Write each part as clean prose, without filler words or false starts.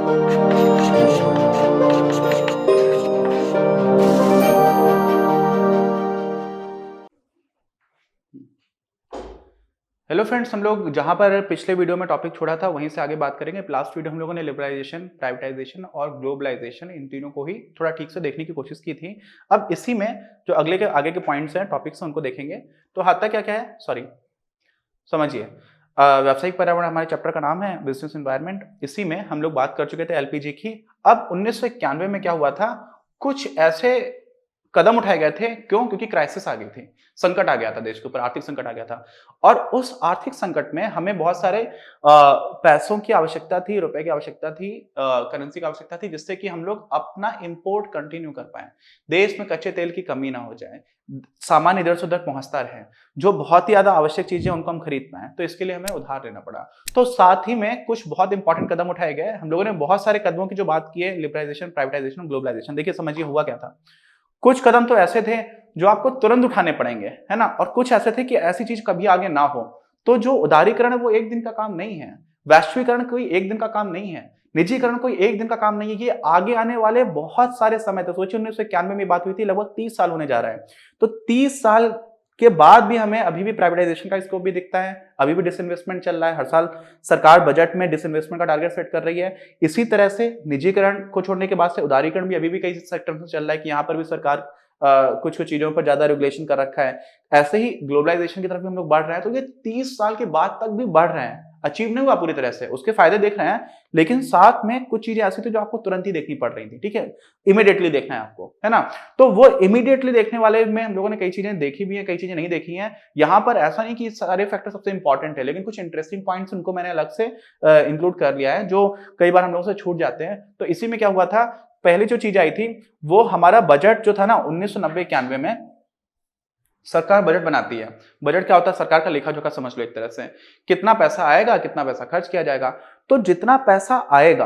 Hello friends, हम लोग जहां पर पिछले वीडियो में टॉपिक छोड़ा था वहीं से आगे बात करेंगे। लास्ट वीडियो हम लोगों ने लिबरलाइजेशन, प्राइवेटाइजेशन और ग्लोबलाइजेशन इन तीनों को ही थोड़ा ठीक से देखने की कोशिश की थी। अब इसी में जो अगले के आगे के पॉइंट्स हैं, टॉपिक्स हैं, उनको देखेंगे। तो हाथ तक क्या क्या है, सॉरी समझिए। व्यावसायिक पर्यावरण हमारे चैप्टर का नाम है, बिजनेस एनवायरनमेंट। इसी में हम लोग बात कर चुके थे एलपीजी की। अब 1991 में क्या हुआ था, कुछ ऐसे कदम उठाए गए थे। क्यों? क्योंकि क्राइसिस आ गई थी, संकट आ गया था, देश के ऊपर आर्थिक संकट आ गया था। और उस आर्थिक संकट में हमें बहुत सारे पैसों की आवश्यकता थी, रुपए की आवश्यकता थी, करेंसी की आवश्यकता थी, जिससे कि हम लोग अपना इंपोर्ट कंटिन्यू कर पाए, देश में कच्चे तेल की कमी ना हो जाए, सामान इधर से उधर पहुंचता रहे, जो बहुत ही ज्यादा आवश्यक चीजें उनको हम खरीद पाए। तो इसके लिए हमें उधार लेना पड़ा। तो साथ ही में कुछ बहुत इंपॉर्टेंट कदम उठाए गए। हम लोगों ने बहुत सारे कदमों की जो बात की है, लिबरलाइजेशन, प्राइवेटाइजेशन, ग्लोबलाइजेशन। देखिए समझिए हुआ क्या था। कुछ कदम तो ऐसे थे जो आपको तुरंत उठाने पड़ेंगे, है ना, और कुछ ऐसे थे कि ऐसी चीज कभी आगे ना हो। तो जो उदारीकरण है वो एक दिन का काम नहीं है, वैश्वीकरण कोई एक दिन का काम नहीं है, निजीकरण कोई एक दिन का काम नहीं है। ये आगे आने वाले बहुत सारे समय तक, सोचिए 1991 में बात हुई थी, लगभग 30 साल होने जा रहा है। तो 30 साल के बाद भी हमें अभी भी प्राइवेटाइजेशन का स्कोप भी दिखता है, अभी भी डिसइन्वेस्टमेंट चल रहा है। हर साल सरकार बजट में डिसइन्वेस्टमेंट का टारगेट सेट कर रही है। इसी तरह से निजीकरण को छोड़ने के बाद से उदारीकरण भी अभी भी कई सेक्टर में चल रहा है कि यहाँ पर भी सरकार कुछ कुछ चीजों पर ज्यादा रेगुलेशन कर रखा है। ऐसे ही ग्लोबलाइजेशन की तरफ भी हम लोग बढ़ रहे हैं। तो ये 30 साल के बाद तक भी बढ़ रहे हैं, अचीव नहीं हुआ पूरी तरह से, उसके फायदे देख रहे हैं, लेकिन साथ में कुछ चीजें ऐसी थी जो आपको तुरंत ही देखनी पड़ रही थी। ठीक है, इमीडिएटली देखना है आपको, है ना। तो वो इमीडिएटली देखने वाले में हम लोगों ने कई चीजें देखी भी है, कई चीजें नहीं देखी हैं। यहाँ पर ऐसा नहीं कि सारे फैक्टर सबसे इंपॉर्टेंट है, लेकिन कुछ इंटरेस्टिंग पॉइंट्स उनको मैंने अलग से इंक्लूड कर लिया है, जो कई बार हम लोगों से छूट जाते हैं। तो इसी में क्या हुआ था, पहली जो चीज आई थी वो हमारा बजट जो था ना 1990-91 में। सरकार बजट बनाती है। बजट क्या होता है? सरकार का लेखा जोखा समझ लो एक तरह से, कितना पैसा आएगा, कितना पैसा खर्च किया जाएगा। तो जितना पैसा आएगा,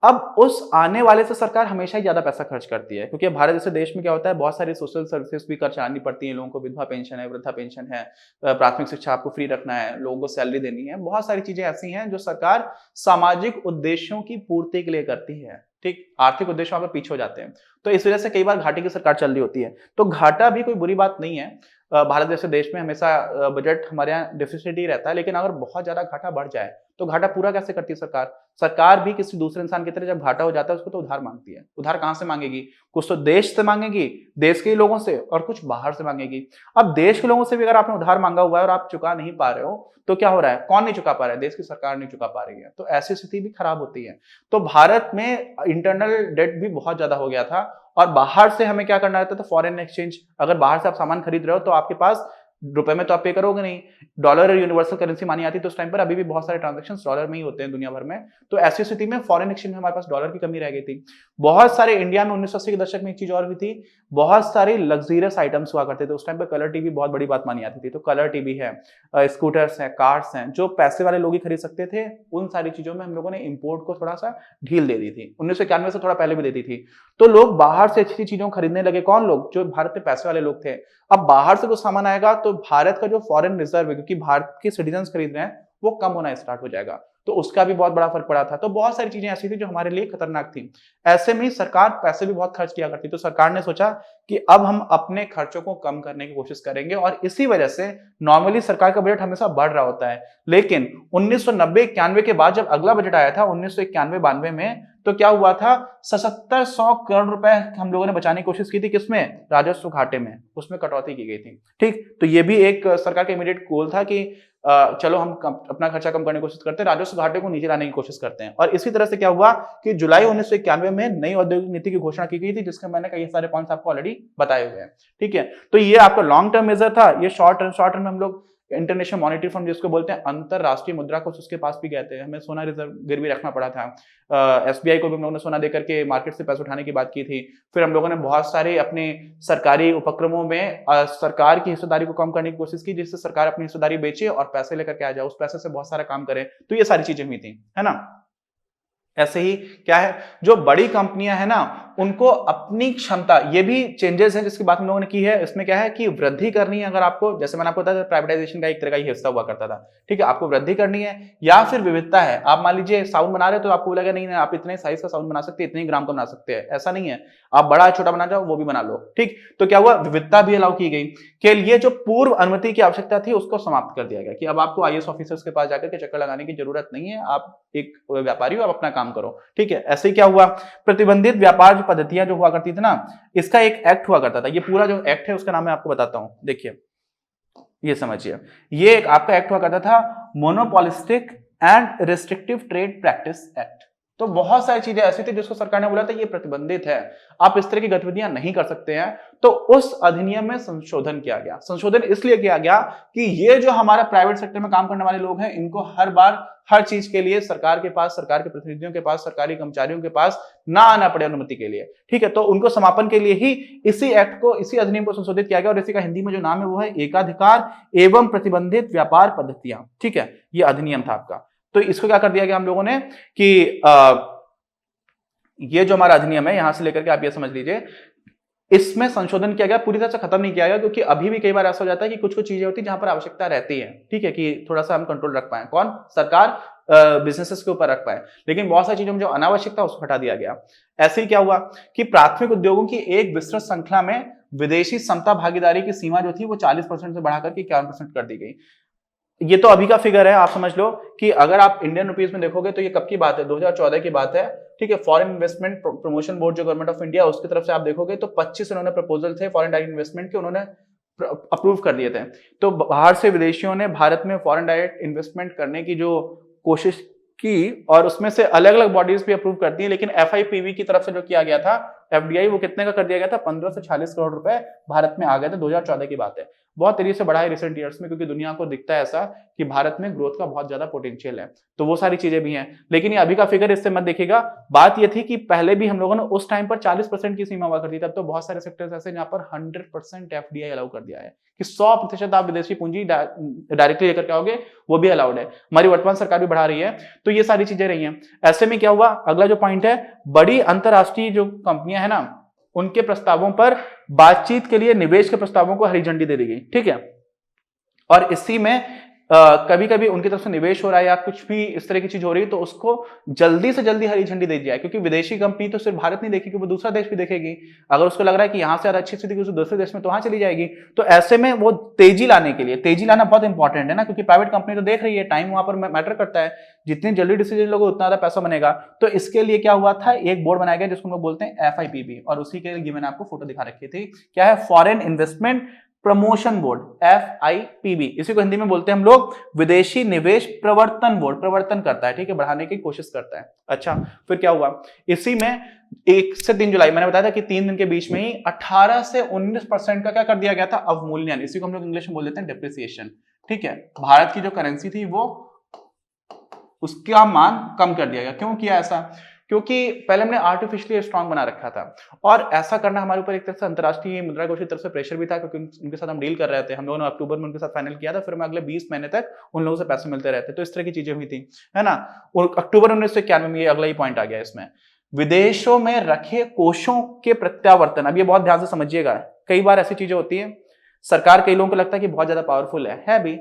अब उस आने वाले से सरकार हमेशा ही ज्यादा पैसा खर्च करती है, क्योंकि भारत जैसे देश में क्या होता है, बहुत सारी सोशल सर्विसेज भी कर चलानी पड़ती है लोगों को। विधवा पेंशन है, वृद्धा पेंशन है, प्राथमिक शिक्षा आपको फ्री रखना है, लोगों को सैलरी देनी है, बहुत सारी चीजें ऐसी हैं जो सरकार सामाजिक उद्देश्यों की पूर्ति के लिए करती है। ठीक, आर्थिक उद्देश्य वहां पर पीछे हो जाते हैं। तो इस वजह से कई बार घाटे की सरकार चल रही होती है। तो घाटा भी कोई बुरी बात नहीं है। भारत जैसे देश में हमेशा बजट हमारे यहाँ डेफिसिट ही रहता है, लेकिन अगर बहुत ज्यादा घाटा बढ़ जाए तो घाटा पूरा कैसे करती है सरकार? सरकार भी किसी दूसरे इंसान की तरह जब घाटा हो जाता है उसको तो उधार मांगती है। उधार कहां से मांगेगी? कुछ तो देश से मांगेगी, देश के ही लोगों से, और कुछ बाहर से मांगेगी। अब देश के लोगों से भी अगर आपने उधार मांगा हुआ है और आप चुका नहीं पा रहे हो, तो क्या हो रहा है? कौन नहीं चुका पा रहा है? देश की सरकार नहीं चुका पा रही है। तो ऐसी स्थिति भी खराब होती है। तो भारत में इंटरनल डेट भी बहुत ज्यादा हो गया था, और बाहर से हमें क्या करना रहता था? Foreign exchange. अगर बाहर से आप सामान खरीद रहे हो तो आपके पास रुपए में तो आप पे करोगे नहीं, डॉलर यूनिवर्सल करेंसी मानी जाती है। तो उस टाइम पर अभी भी बहुत सारे ट्रांजैक्शन डॉलर में ही होते हैं दुनिया भर में। तो ऐसी स्थिति में फॉरेन एक्सचेंज में हमारे पास डॉलर की कमी रह गई थी। बहुत सारे इंडिया में 1980 के दशक में एक चीज और भी थी, बहुत सारी लग्जरियस आइटम्स हुआ करते थे। उस टाइम पर कलर टीवी बहुत बड़ी बात मानी जाती थी। तो कलर टीवी है, स्कूटर्स हैं, कार्स हैं, जो पैसे वाले लोग ही खरीद सकते थे। उन सारी चीजों में हम लोगों ने इंपोर्ट को थोड़ा सा ढील दे दी थी। 1991 से थोड़ा पहले भी देती थी। तो लोग बाहर से अच्छी चीजों खरीदने लगे। कौन लोग? जो भारत में पैसे वाले लोग थे। अब बाहर से कुछ सामान आएगा तो भारत का जो फॉरेन रिजर्व है, क्योंकि भारत के सिटीजन खरीद रहे हैं, वो कम होना स्टार्ट हो जाएगा। तो उसका भी बहुत बड़ा फर्क पड़ा था। तो बहुत सारी चीजें ऐसी थी जो हमारे लिए खतरनाक थी। ऐसे में सरकार पैसे भी बहुत खर्च किया करती। तो सरकार ने सोचा कि अब हम अपने खर्चों को कम करने की कोशिश करेंगे, और इसी वजह से नॉर्मली सरकार का बजट हमेशा बढ़ रहा होता है। लेकिन 1990-91 के बाद जब अगला बजट आया था 1991-92 में, तो क्या हुआ था? 7700 करोड़ रुपए हम लोगों ने बचाने की कोशिश की थी। किसमें? राजस्व घाटे में। उसमें कटौती की गई थी। ठीक, तो ये भी एक सरकार का इमीडिएट गोल था कि चलो हम अपना खर्चा कम करने की कोशिश करते हैं, राजस्व घाटे को नीचे लाने की कोशिश करते हैं। और इसी तरह से क्या हुआ कि जुलाई 1991 में नई औद्योगिक नीति की घोषणा की गई थी, जिसके मैंने कई सारे पॉइंट्स आपको ऑलरेडी बताए हुए हैं। ठीक है, तो ये आपका लॉन्ग टर्म मेजर था। ये शॉर्ट टर्म में हम लोग इंटरनेशनल मॉनेटरी फंड जिसको बोलते हैं, अंतरराष्ट्रीय मुद्रा कोष, उसके पास भी गए थे। हमें सोना रिजर्व गिरवी रखना पड़ा था। एसबीआई को भी हम लोगों ने सोना देकर के मार्केट से पैसे उठाने की बात की थी। फिर हम लोगों ने बहुत सारे अपने सरकारी उपक्रमों में सरकार की हिस्सेदारी को कम करने की कोशिश की, जिससे सरकार अपनी हिस्सेदारी बेचे और पैसे लेकर के आ जाए, उस पैसे से बहुत सारा काम करे। तो ये सारी चीजें हुई थी, है ना। ऐसे ही क्या है, जो बड़ी कंपनियां है ना, उनको अपनी क्षमता, ये भी चेंजेस है जिसकी बात हम लोगों ने की है। इसमें क्या है कि वृद्धि करनी है, अगर आपको, जैसे मैंने आपको बताया प्राइवेटाइजेशन का एक तरह का ही हिस्सा हुआ करता था, ठीक है, आपको वृद्धि करनी है या फिर विविधता है। आप मान लीजिए साउंड बना रहे हो तो आपको बोलेगा नहीं आप इतने साइज का साउंड बना सकते हैं, इतने ग्राम का बना सकते हैं, ऐसा नहीं है, आप बड़ा छोटा बना जाओ वो भी बना लो, ठीक। तो क्या हुआ, विविधता भी अलाउ की गई। के लिए जो पूर्व अनुमति की आवश्यकता थी उसको समाप्त कर दिया गया कि अब आपको आईएएस ऑफिसर्स के पास जाकर के चक्कर लगाने की जरूरत नहीं है, आप एक व्यापारी हो, आप अपना काम करो, ठीक है। ऐसे ही क्या हुआ, प्रतिबंधित व्यापार पद्धतियां जो हुआ करती थी ना, इसका एक एक्ट हुआ करता था। ये पूरा जो एक्ट है उसका नाम मैं आपको बताता हूं, देखिए ये समझिए। ये एक आपका एक्ट हुआ करता था monopolistic and restrictive trade practice act. तो बहुत सारी चीजें ऐसी थी जिसको सरकार ने बोला था ये प्रतिबंधित है, आप इस तरह की गतिविधियां नहीं कर सकते हैं। तो उस अधिनियम में संशोधन किया गया। संशोधन इसलिए किया गया कि ये जो हमारा प्राइवेट सेक्टर में काम करने वाले लोग हैं, इनको हर बार हर चीज के लिए सरकार के पास, सरकार के प्रतिनिधियों के पास, सरकारी कर्मचारियों के पास ना आना पड़े अनुमति के लिए, ठीक है। तो उनको समापन के लिए ही इसी एक्ट को, इसी अधिनियम को संशोधित किया गया और इसी का हिंदी में जो नाम है वो है एकाधिकार एवं प्रतिबंधित व्यापार पद्धतियां, ठीक है। ये अधिनियम था आपका। तो इसको क्या कर दिया गया हम लोगों ने कि ये जो हमारा अधिनियम है, यहां से लेकर के आप ये समझ लीजिए, इसमें संशोधन किया गया, पूरी तरह से खत्म नहीं किया गया, क्योंकि अभी भी कई बार ऐसा हो जाता है कि कुछ कुछ चीजें होती है जहां पर आवश्यकता रहती है, ठीक है, कि थोड़ा सा हम कंट्रोल रख पाए, कौन, सरकार बिजनेसेस के ऊपर रख पाए। लेकिन बहुत सारी चीजों में जो अनावश्यक था उसको हटा दिया गया। ऐसे ही क्या हुआ कि प्राथमिक उद्योगों की एक विस्तृत श्रृंखला में विदेशी समता भागीदारी की सीमा जो थी वो 40% से बढ़ाकर के 51% कर दी गई। ये तो अभी का फिगर है, आप समझ लो कि अगर आप इंडियन रुपीज में देखोगे तो ये कब की बात है, 2014 की बात है, ठीक है। फॉरेन इन्वेस्टमेंट प्रमोशन बोर्ड जो गवर्नमेंट ऑफ इंडिया, उसकी तरफ से आप देखोगे तो 25 उन्होंने प्रपोजल थे फॉरेन डायरेक्ट इन्वेस्टमेंट के, उन्होंने अप्रूव कर दिए थे। तो बाहर से विदेशियों ने भारत में फॉरेन डायरेक्ट इन्वेस्टमेंट करने की जो कोशिश की, और उसमें से अलग अलग बॉडीज भी अप्रूव करती है, लेकिन एफआईपीबी की तरफ से जो किया गया था, एफडीआई, वो कितने का कर दिया गया था, 15 से 46 करोड़ रुपए भारत में आ गए थे। 2014 की बात है। बहुत तेजी से बढ़ा है रिसेंट ईयर्स में, क्योंकि दुनिया को दिखता है ऐसा कि भारत में ग्रोथ का बहुत ज्यादा पोटेंशियल है। तो वो सारी चीजें भी हैं, लेकिन ये अभी का फिगर इससे मत देखिएगा। बात ये थी कि पहले भी हम लोगों ने उस टाइम पर 40% की सीमा हुआ करती थी, तब तो बहुत सारे सेक्टर्स ऐसे जहां पर 100% एफडीआई अलाउ कर दिया है कि 100% आप विदेशी पूंजी डायरेक्टली लेकर के आओगे, वो भी अलाउड है। हमारी वर्तमान सरकार भी बढ़ा रही है। तो ये सारी चीजें रही हैं। ऐसे में क्या हुआ, अगला जो पॉइंट है, बड़ी अंतरराष्ट्रीय जो कंपनियां हैं ना, उनके प्रस्तावों पर बातचीत के लिए निवेश के प्रस्तावों को हरी झंडी दे दी गई, ठीक है। और इसी में कभी कभी उनकी तरफ से निवेश हो रहा है या कुछ भी इस तरह की चीज हो रही है तो उसको जल्दी से जल्दी हरी झंडी दे दी जाए, क्योंकि विदेशी कंपनी तो सिर्फ भारत नहीं देखेगी, वो दूसरा देश भी देखेगी। अगर उसको लग रहा है कि यहां से ज्यादा अच्छी स्थिति किसी दूसरे देश में, तो वहां चली जाएगी। तो ऐसे में वो तेजी लाने के लिए, तेजी लाना बहुत इंपॉर्टेंट है ना, क्योंकि प्राइवेट कंपनी तो देख रही है, टाइम वहां पर मैटर करता है, जितनी जल्दी डिसीजन लोगे उतना ज्यादा पैसा बनेगा। तो इसके लिए क्या हुआ था, एक बोर्ड बनाया गया जिसको हम लोग बोलते हैं एफआईपीबी, और उसी के लिए मैंने आपको फोटो दिखा रखी थी। क्या है, foreign investment promotion board, FIPB. इसी को हिंदी में बोलते हैं हम लोग विदेशी निवेश प्रवर्तन बोर्ड। प्रवर्तन करता है, ठीक है, बढ़ाने की कोशिश करता है। अच्छा, फिर क्या हुआ, इसी में 1 से 3 जुलाई, मैंने बताया था कि 3 दिन के बीच में ही 18 से 19% का क्या कर दिया गया था, अवमूल्यन। इसी को हम लोग इंग्लिश में बोल देते हैं डेप्रिसिएशन, ठीक है। भारत की जो करेंसी थी वो, उसका मान कम कर दिया गया। क्यों किया ऐसा, क्योंकि पहले हमने आर्टिफिशियली स्ट्रांग बना रखा था, और ऐसा करना हमारे ऊपर एक तरह से अंतर्राष्ट्रीय मुद्रा कोष की तरफ से प्रेशर भी था, क्योंकि उनके साथ हम डील कर रहे थे। हम लोगों ने अक्टूबर में उनके साथ फाइनल किया था, फिर हमें अगले 20 महीने तक उन लोगों से पैसे मिलते रहते। तो इस तरह की चीजें हुई थी, है ना। और अक्टूबर 1991 में, ये अगला ही पॉइंट आ गया इसमें, विदेशों में रखे कोषों के प्रत्यावर्तन। अब ये बहुत ध्यान से समझिएगा, कई बार ऐसी चीजें होती है, सरकार कई लोगों को लगता है कि बहुत ज्यादा पावरफुल है भी,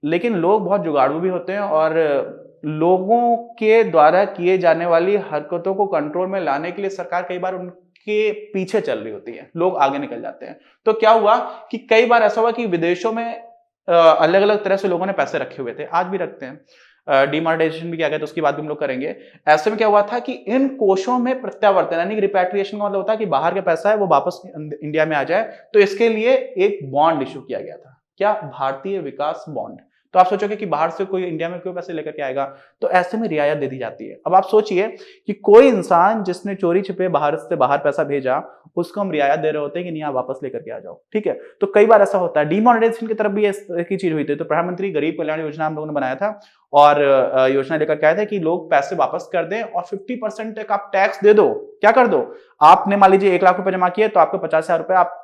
लेकिन लोग बहुत जुगाड़ू भी होते हैं, और लोगों के द्वारा किए जाने वाली हरकतों को कंट्रोल में लाने के लिए सरकार कई बार उनके पीछे चल रही होती है, लोग आगे निकल जाते हैं। तो क्या हुआ कि कई बार ऐसा हुआ कि विदेशों में अलग अलग तरह से लोगों ने पैसे रखे हुए थे, आज भी रखते हैं, डिमोनेटाइजेशन भी किया गया, तो उसकी बात भी हम लोग करेंगे। ऐसे में क्या हुआ था कि इन कोषों में प्रत्यावर्तन, यानी रिपैट्रिएशन का मतलब होता है कि बाहर का पैसा है वो वापस इंडिया में आ जाए। तो इसके लिए एक बॉन्ड इशू किया गया था, क्या, भारतीय विकास बॉन्ड। तो आप सोचोगे कि बाहर से कोई इंडिया में क्यों पैसे लेकर के आएगा, तो ऐसे में रियायत दे दी जाती है। अब आप सोचिए कि कोई इंसान जिसने चोरी छिपे बाहर से बाहर पैसा भेजा, उसको हम रियायत दे रहे होते हैं कि नहीं आप वापस लेकर के आ जाओ, ठीक है। तो कई बार ऐसा होता है। डिमोनेटाइजेशन की तरफ भी इस तरह की चीज हुई थी। तो प्रधानमंत्री गरीब कल्याण योजना हम लोगों ने बनाया था, और योजना लेकर के आए थे कि लोग पैसे वापस कर दें और 50% तक आप टैक्स दे दो। क्या कर दो, आपने मान लीजिए 1 लाख रुपए जमा किए तो आपको 50,000 रुपए आप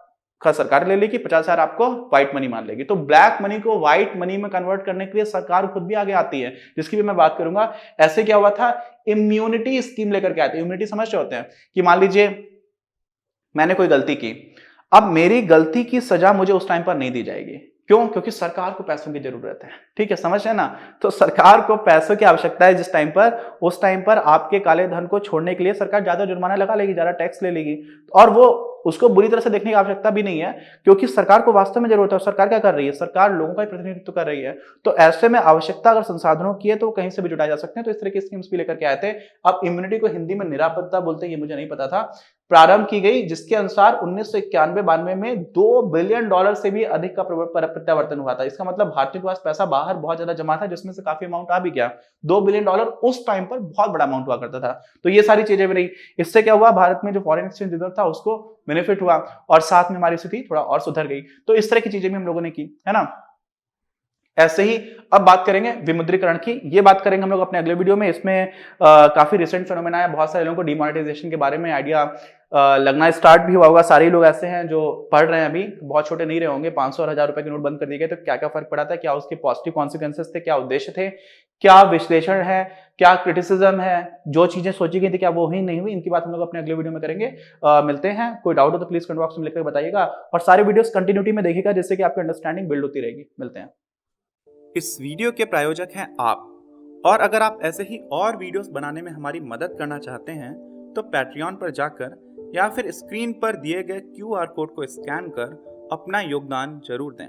सरकार ले लेगी, 50,000 आपको व्हाइट मनी मान लेगी। तो ब्लैक मनी को व्हाइट मनी में कन्वर्ट करने के लिए सरकार खुद भी आगे आती है, जिसकी भी मैं बात करूंगा। ऐसे क्या हुआ था, इम्यूनिटी स्कीम लेकर के आते हैं। इम्यूनिटी समझ होते हैं कि मान लीजिए मैंने कोई गलती की, अब मेरी गलती की सजा मुझे उस टाइम पर नहीं दी जाएगी। क्यों? क्योंकि सरकार को पैसों की जरूरत है। ठीक है, समझ है ना? तो सरकार को पैसों की आवश्यकता है जिस टाइम पर, उस टाइम पर आपके काले धन को छोड़ने के लिए सरकार ज्यादा जुर्माना लगा लेगी, ज्यादा टैक्स ले लेगी। और वो उसको बुरी तरह से देखने की आवश्यकता भी नहीं है, क्योंकि सरकार को वास्तव में जरूरत है। और सरकार क्या कर रही है? सरकार लोगों का प्रतिनिधित्व कर रही है। तो ऐसे में आवश्यकता अगर संसाधनों की है तो कहीं से भी जुटाए जा सकते हैं। तो इस तरह की स्कीम्स भी लेकर के आए थे। अब इम्यूनिटी को हिंदी में निरापत्ता बोलते हैं, ये मुझे नहीं पता था, प्रारंभ की गई, जिसके अनुसार 1991-92 में $2 बिलियन से भी अधिक का प्रत्यावर्तन हुआ था। इसका मतलब भारतीयों के पास पैसा बाहर बहुत ज्यादा जमा था, जिसमें से काफी अमाउंट आ भी गया। $2 बिलियन उस टाइम पर बहुत बड़ा अमाउंट हुआ करता था। तो ये सारी चीजें भी रही। इससे क्या हुआ, भारत में जो फॉरेन एक्सचेंज रिजर्व था उसको बेनिफिट हुआ, और साथ में हमारी स्थिति थोड़ा और सुधर गई। तो इस तरह की चीजें भी हम लोगों ने की, है ना। ऐसे ही अब बात करेंगे विमुद्रीकरण की। ये बात करेंगे हम लोग अपने अगले वीडियो में। इसमें काफी रिसेंट फेनोमेना है। बहुत सारे लोगों को डिमोनेटाइजेशन के बारे में आइडिया लगना स्टार्ट भी हुआ होगा। सारे लोग ऐसे हैं जो पढ़ रहे हैं, अभी बहुत छोटे नहीं रहे होंगे। 500 और 1000 रुपए के नोट बंद कर दिए गए, तो क्या क्या फर्क पड़ा था, क्या उसके पॉजिटिव कॉन्सिक्वेंसेस थे, क्या उद्देश्य थे, क्या विश्लेषण है, क्या क्रिटिसिज्म है, जो चीजें सोची गई थी क्या वो हुई नहीं हुई, इनकी बात हम लोग अपने अगले वीडियो में करेंगे। मिलते हैं। कोई डाउट हो तो प्लीज कमेंट बॉक्स में लिखकर बताइएगा, और सारे वीडियोस कंटिन्यूटी में देखिएगा, जिससे कि आपकी अंडरस्टैंडिंग बिल्ड होती रहेगी। मिलते हैं। इस वीडियो के प्रायोजक हैं आप, और अगर आप ऐसे ही और वीडियोस बनाने में हमारी मदद करना चाहते हैं तो पैट्रियन पर जाकर या फिर स्क्रीन पर दिए गए QR कोड को स्कैन कर अपना योगदान जरूर दें।